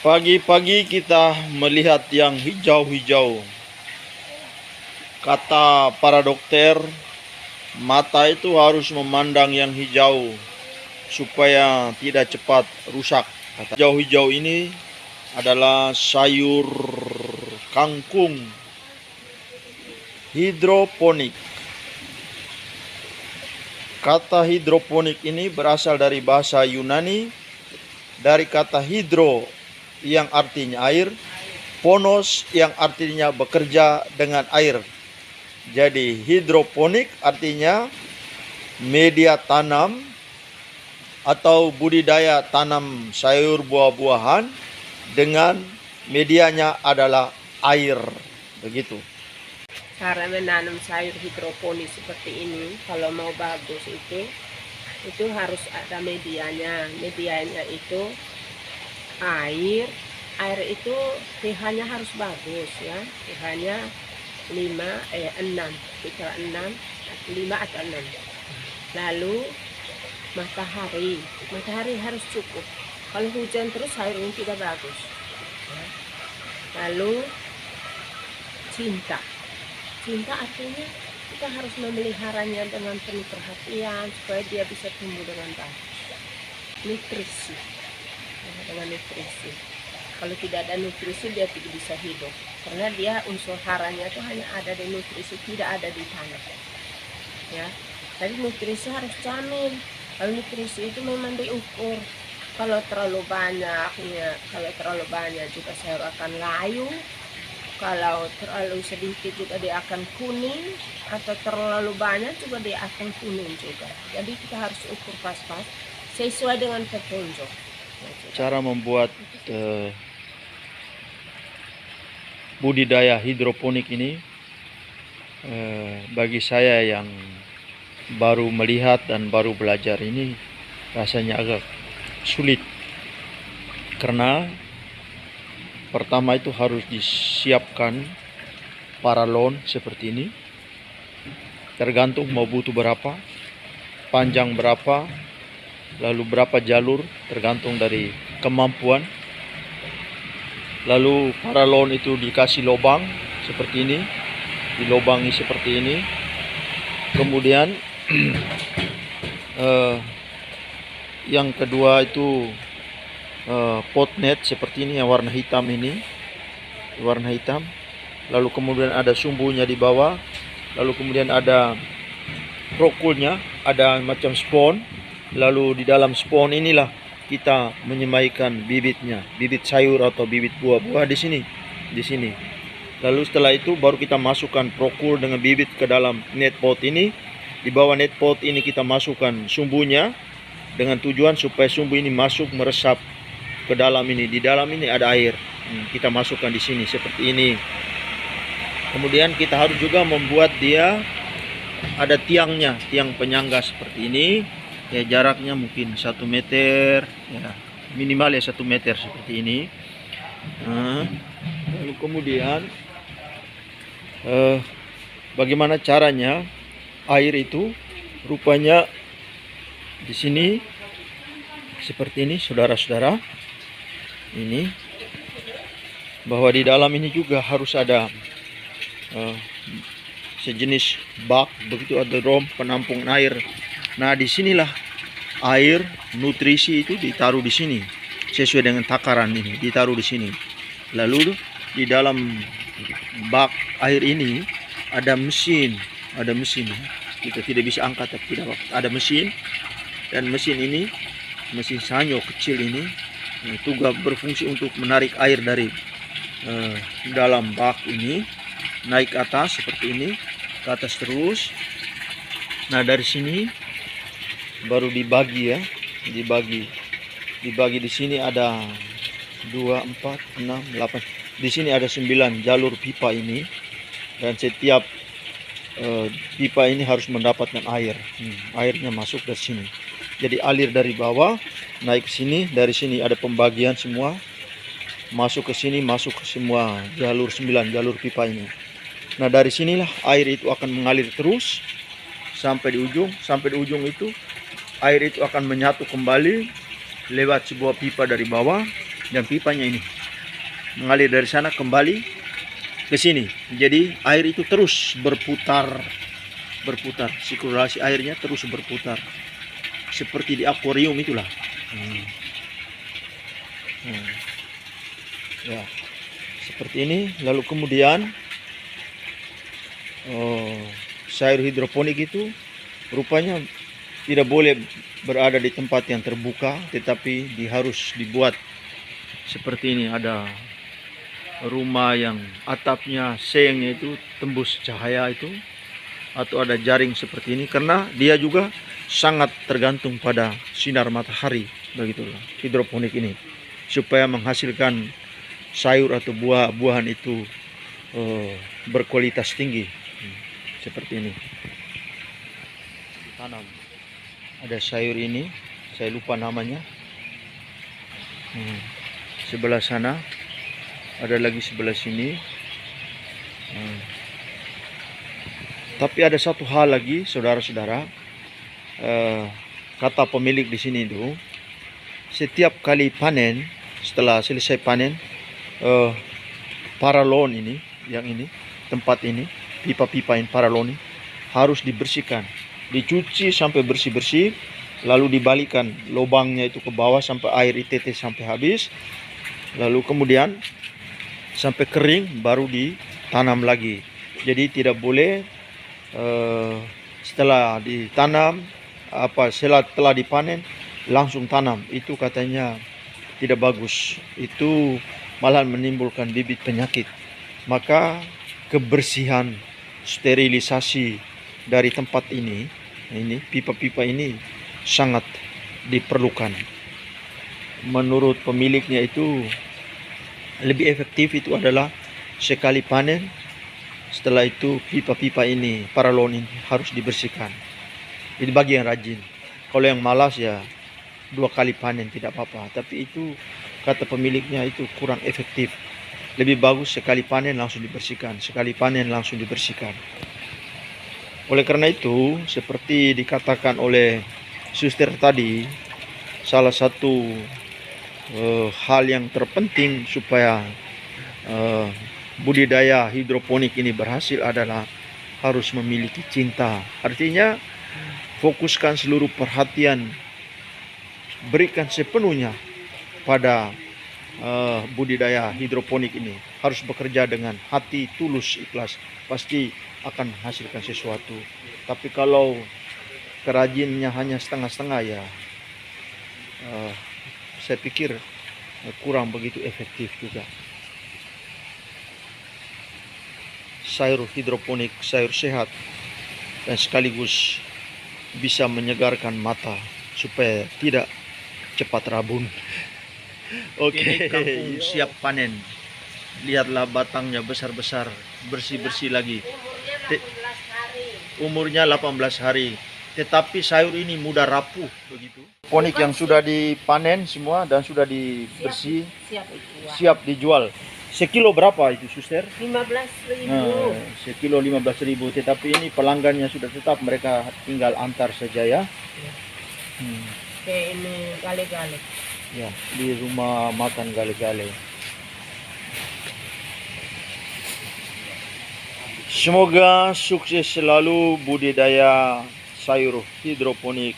Pagi-pagi kita melihat yang hijau-hijau. Kata para dokter, mata itu harus memandang yang hijau supaya tidak cepat rusak. Hijau-hijau ini adalah sayur kangkung hidroponik. Kata hidroponik ini berasal dari bahasa Yunani, dari kata hidro yang artinya air, ponos yang artinya bekerja dengan air. Jadi hidroponik artinya media tanam atau budidaya tanam sayur buah-buahan dengan medianya adalah air. Begitu. Cara menanam sayur hidroponik seperti ini, kalau mau bagus itu harus ada medianya. Medianya itu air itu pH-nya harus bagus ya. pH-nya 6, 5 atau 6. Lalu matahari harus cukup. Kalau hujan terus sayur ini tidak bagus. Lalu cinta artinya kita harus memeliharanya dengan penuh perhatian supaya dia bisa tumbuh dengan bagus. Nutrisi, dengan nutrisi. Kalau tidak ada nutrisi dia tidak bisa hidup, karena dia unsur haranya itu hanya ada di nutrisi, tidak ada di tanah. Ya, jadi nutrisi harus jamin. Kalau nutrisi itu memang diukur. Kalau terlalu banyak juga sayur akan layu. Kalau terlalu sedikit juga dia akan kuning, atau terlalu banyak juga dia akan kuning juga. Jadi kita harus ukur pas-pas sesuai dengan petunjuk. Cara membuat budidaya hidroponik ini bagi saya yang baru melihat dan baru belajar ini rasanya agak sulit, karena pertama itu harus disiapkan paralon seperti ini. Tergantung mau butuh berapa, panjang berapa, lalu berapa jalur, tergantung dari kemampuan. Lalu paralon itu dikasih lubang seperti ini, dilobangi seperti ini. Kemudian yang kedua itu pot net seperti ini yang warna hitam ini, warna hitam. Lalu kemudian ada sumbunya di bawah, lalu kemudian ada prokulnya, ada macam spon. Lalu di dalam spon inilah kita menyemaikan bibitnya, bibit sayur atau bibit buah-buah di sini. Lalu setelah itu baru kita masukkan prokul dengan bibit ke dalam net pot ini. Di bawah net pot ini kita masukkan sumbunya dengan tujuan supaya sumbu ini masuk meresap ke dalam ini. Di dalam ini ada air. Kita masukkan di sini seperti ini. Kemudian kita harus juga membuat dia ada tiangnya, tiang penyangga seperti ini. Ya, jaraknya mungkin 1 meter, ya, minimal ya 1 meter seperti ini. Lalu kemudian bagaimana caranya? Air itu rupanya di sini seperti ini, saudara-saudara. Ini bahwa di dalam ini juga harus ada sejenis bak, begitu, ada drum penampung air. Nah, disinilah air nutrisi itu ditaruh di sini sesuai dengan takaran ini, ditaruh di sini. Lalu di dalam bak air ini ada mesin. Kita tidak bisa angkat, tapi tidak apa. Ada mesin, dan mesin ini, mesin sanyo kecil ini, juga berfungsi untuk menarik air dari dalam bak ini naik ke atas seperti ini, ke atas terus. Nah, dari sini baru dibagi ya, dibagi di sini ada 2, 4, 6, 8. Di sini ada 9 jalur pipa ini, dan setiap pipa ini harus mendapatkan air. Airnya masuk dari sini. Jadi alir dari bawah naik ke sini, dari sini ada pembagian semua, masuk ke sini, masuk ke semua jalur 9 jalur pipa ini. Nah, dari sinilah air itu akan mengalir terus sampai di ujung. Sampai di ujung itu air itu akan menyatu kembali lewat sebuah pipa dari bawah. dan pipanya ini mengalir dari sana kembali ke sini. Jadi air itu terus berputar, sirkulasi airnya terus berputar seperti di akuarium itulah. Ya, seperti ini. Lalu kemudian sayur hidroponik itu rupanya tidak boleh berada di tempat yang terbuka, tetapi harus dibuat seperti ini. Ada rumah yang atapnya sengnya itu tembus cahaya itu, atau ada jaring seperti ini, karena dia juga sangat tergantung pada sinar matahari. Begitulah hidroponik ini, supaya menghasilkan sayur atau buah-buahan itu berkualitas tinggi. Seperti ini tanam. Ada sayur ini, saya lupa namanya. Sebelah sana ada lagi, sebelah sini. Tapi ada satu hal lagi, saudara-saudara. Kata pemilik di sini itu, setiap kali panen, setelah selesai panen, paralon ini, yang ini, tempat ini, pipa-pipa yang paralon ini harus dibersihkan, dicuci sampai bersih-bersih, lalu dibalikan lubangnya itu ke bawah sampai air ditetes sampai habis, lalu kemudian sampai kering baru ditanam lagi. Jadi tidak boleh setelah ditanam, setelah dipanen langsung tanam, itu katanya tidak bagus, itu malah menimbulkan bibit penyakit. Maka kebersihan, sterilisasi dari tempat ini pipa-pipa ini sangat diperlukan. Menurut pemiliknya itu lebih efektif itu adalah sekali panen, setelah itu pipa-pipa ini, paralon ini harus dibersihkan. Ini bagi yang rajin. Kalau yang malas ya 2 kali panen tidak apa-apa, tapi itu kata pemiliknya itu kurang efektif. Lebih bagus sekali panen langsung dibersihkan, sekali panen langsung dibersihkan. Oleh karena itu, seperti dikatakan oleh suster tadi, salah satu hal yang terpenting supaya budidaya hidroponik ini berhasil adalah harus memiliki cinta. Artinya fokuskan seluruh perhatian, berikan sepenuhnya pada budidaya hidroponik ini. Harus bekerja dengan hati tulus, ikhlas, pasti akan menghasilkan sesuatu. Tapi kalau kerajinnya hanya setengah-setengah, ya saya pikir kurang begitu efektif juga. Sayur hidroponik, sayur sehat, dan sekaligus bisa menyegarkan mata supaya tidak cepat rabun. Oke, kampung siap panen. Lihatlah batangnya besar-besar, bersih-bersih lagi. Umurnya 18 hari. Tetapi sayur ini mudah rapuh begitu. Ponik yang sudah dipanen semua dan sudah dibersih, siap dijual. Sekilo berapa itu, suster? 15.000. Sekilo 15.000. Tetapi ini pelanggannya sudah tetap, mereka tinggal antar saja ya. Kayak ini gale-gale. Ya, di rumah makan gale-gale. Semoga sukses selalu budidaya sayur hidroponik